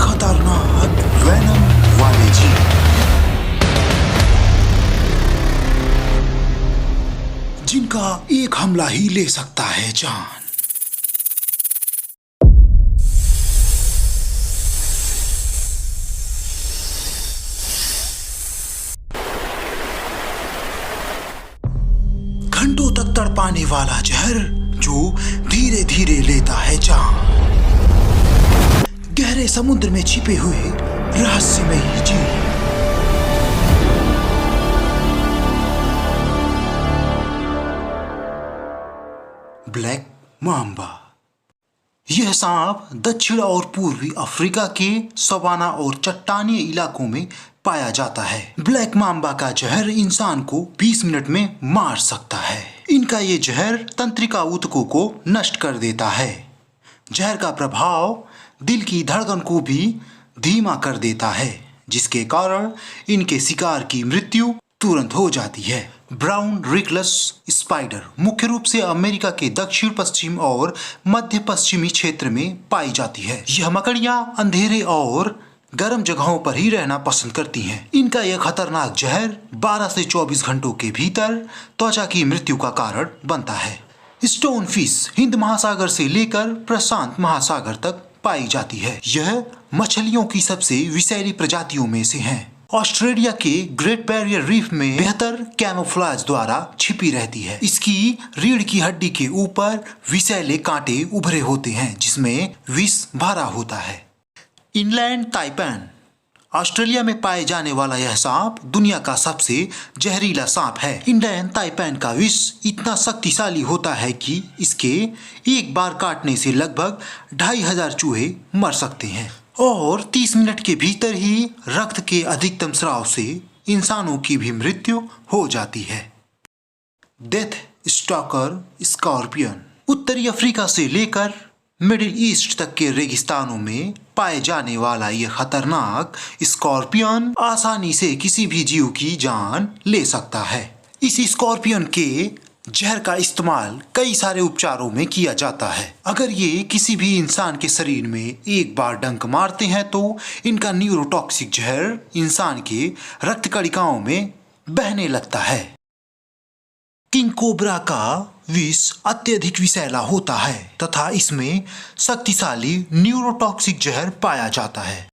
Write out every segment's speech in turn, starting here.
खतरनाक वेनम वाले जीव जिनका एक हमला ही ले सकता है जान। घंटों तक तड़पाने वाला जहर जो धीरे धीरे लेता है जान। गहरे समुद्र में छिपे हुए रहस्यमयी जीव। Black mamba. यह सांप दक्षिण और पूर्वी अफ्रीका के सवाना और चट्टानी इलाकों में पाया जाता है। ब्लैक माम्बा का जहर इंसान को 20 मिनट में मार सकता है। इनका ये जहर तंत्रिका ऊतकों को नष्ट कर देता है। जहर का प्रभाव दिल की धड़कन को भी धीमा कर देता है, जिसके कारण इनके शिकार की मृत्यु तुरंत हो जाती है। ब्राउन रिकलस स्पाइडर मुख्य रूप से अमेरिका के दक्षिण पश्चिम और मध्य पश्चिमी क्षेत्र में पाई जाती है। यह मकड़ियां अंधेरे और गर्म जगहों पर ही रहना पसंद करती हैं। इनका यह खतरनाक जहर 12 से 24 घंटों के भीतर त्वचा की मृत्यु का कारण बनता है। स्टोन फिश हिंद महासागर से लेकर प्रशांत महासागर तक पाई जाती है। यह मछलियों की सबसे विषैली प्रजातियों में से है। ऑस्ट्रेलिया के ग्रेट बैरियर रीफ में बेहतर कैमोफ्लेज द्वारा छिपी रहती है। इसकी रीढ़ की हड्डी के ऊपर विषैले कांटे उभरे होते हैं, जिसमें विष भरा होता है। इनलैंड ताइपैन ऑस्ट्रेलिया में पाए जाने वाला यह सांप दुनिया का सबसे जहरीला सांप है। इंडियन ताइपैन का विष इतना शक्तिशाली होता है कि इसके एक बार काटने से लगभग 2500 चूहे मर सकते हैं और 30 मिनट के भीतर ही रक्त के अधिकतम स्राव से इंसानों की भी मृत्यु हो जाती है। डेथ स्टॉकर स्कॉर्पियन उत्तरी अफ्रीका से लेकर मिडिल ईस्ट तक के रेगिस्तानों में पाए जाने वाला यह खतरनाक स्कॉर्पियन आसानी से किसी भी जीव की जान ले सकता है। इस स्कॉर्पियन के जहर का इस्तेमाल कई सारे उपचारों में किया जाता है। अगर ये किसी भी इंसान के शरीर में एक बार डंक मारते हैं तो इनका न्यूरोटॉक्सिक जहर इंसान के रक्त कणिकाओं में बहने लगता है। किंग कोबरा का विष अत्यधिक विषैला होता है तथा इसमें शक्तिशाली न्यूरोटॉक्सिक जहर पाया जाता है।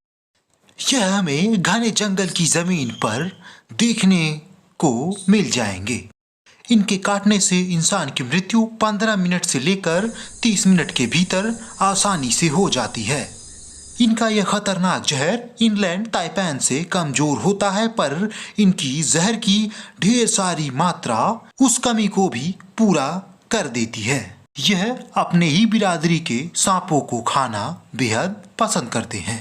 यह हमें घने जंगल की जमीन पर देखने को मिल जाएंगे। इनके काटने से इंसान की मृत्यु 15 मिनट से लेकर 30 मिनट के भीतर आसानी से हो जाती है। इनका यह खतरनाक जहर इनलैंड ताइपैन से कमजोर होता है, पर इनकी जहर की ढेर सारी मात्रा उस कमी को भी पूरा कर देती है। यह अपने ही बिरादरी के सांपों को खाना बेहद पसंद करते हैं।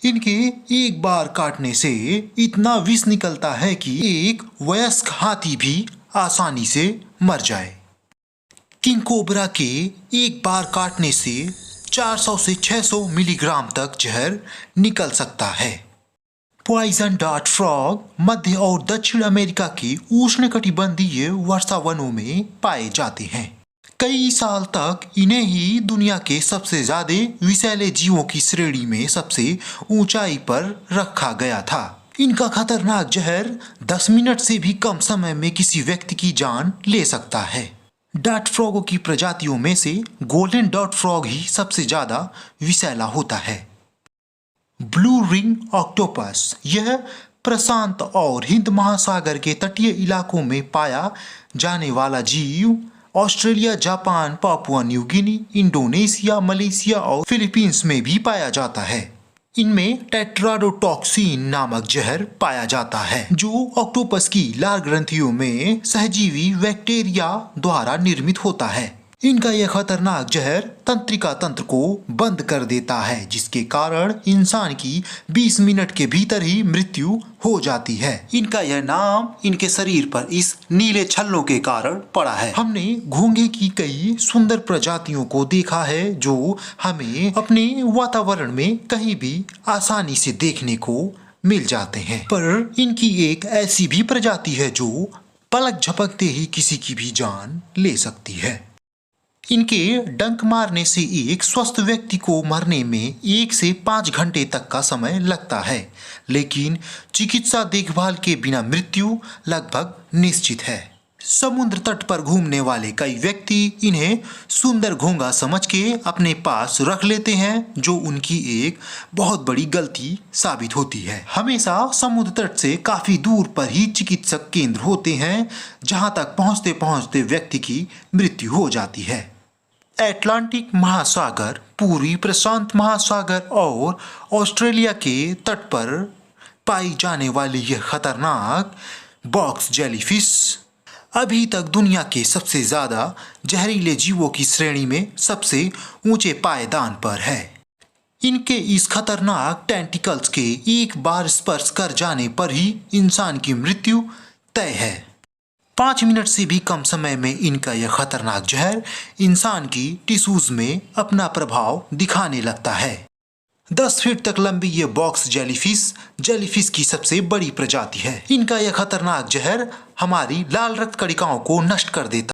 इनके एक बार काटने से इतना विष निकलता है कि एक वयस्क हाथी भी आसानी से मर जाए। किंग कोबरा के एक बार काटने से 400 से 600 मिलीग्राम तक जहर निकल सकता है। पॉइजन डार्ट फ्रॉग मध्य और दक्षिण अमेरिका के उष्णकटिबंधीय वर्षा वनों में पाए जाते हैं। कई साल तक इन्हें ही दुनिया के सबसे ज्यादा विषैले जीवों की श्रेणी में सबसे ऊंचाई पर रखा गया था। इनका खतरनाक जहर 10 मिनट से भी कम समय में किसी व्यक्ति की जान ले सकता है। डार्ट फ्रॉगों की प्रजातियों में से गोल्डन डार्ट फ्रॉग ही सबसे ज्यादा विषैला होता है। ब्लू रिंग ऑक्टोपस यह प्रशांत और हिंद महासागर के तटीय इलाकों में पाया जाने वाला जीव Australia, Japan, Papua New Guinea, Indonesia, Malaysia और फिलीपींस में भी पाया जाता है। इनमें टेट्राडोटॉक्सिन नामक जहर पाया जाता है, जो ऑक्टोपस की लार ग्रंथियों में सहजीवी बैक्टीरिया द्वारा निर्मित होता है। इनका यह खतरनाक जहर तंत्रिका तंत्र को बंद कर देता है, जिसके कारण इंसान की 20 मिनट के भीतर ही मृत्यु हो जाती है। इनका यह नाम इनके शरीर पर इस नीले छल्लों के कारण पड़ा है। हमने घोंघे की कई सुंदर प्रजातियों को देखा है जो हमें अपने वातावरण में कहीं भी आसानी से देखने को मिल जाते हैं, पर इनकी एक ऐसी भी प्रजाति है जो पलक झपकते ही किसी की भी जान ले सकती है। इनके डंक मारने से एक स्वस्थ व्यक्ति को मरने में 1 से 5 घंटे तक का समय लगता है, लेकिन चिकित्सा देखभाल के बिना मृत्यु लगभग निश्चित है। समुद्र तट पर घूमने वाले कई व्यक्ति इन्हें सुंदर घोंघा समझ के अपने पास रख लेते हैं, जो उनकी एक बहुत बड़ी गलती साबित होती है। हमेशा समुद्र तट से काफी दूर पर ही चिकित्सक केंद्र होते हैं, जहां तक पहुंचते पहुंचते व्यक्ति की मृत्यु हो जाती है। अटलांटिक महासागर, पूर्वी प्रशांत महासागर और ऑस्ट्रेलिया के तट पर पाई जाने वाली यह खतरनाक बॉक्स जेलीफिश अभी तक दुनिया के सबसे ज्यादा जहरीले जीवों की श्रेणी में सबसे ऊंचे पायदान पर है। इनके इस खतरनाक टेंटिकल्स के एक बार स्पर्श कर जाने पर ही इंसान की मृत्यु तय है। 5 मिनट से भी कम समय में इनका यह खतरनाक जहर इंसान की टिश्यूज में अपना प्रभाव दिखाने लगता है। 10 फीट तक लंबी ये बॉक्स जेलीफिश की सबसे बड़ी प्रजाति है। इनका यह खतरनाक जहर हमारी लाल रक्त कणिकाओं को नष्ट कर देता है।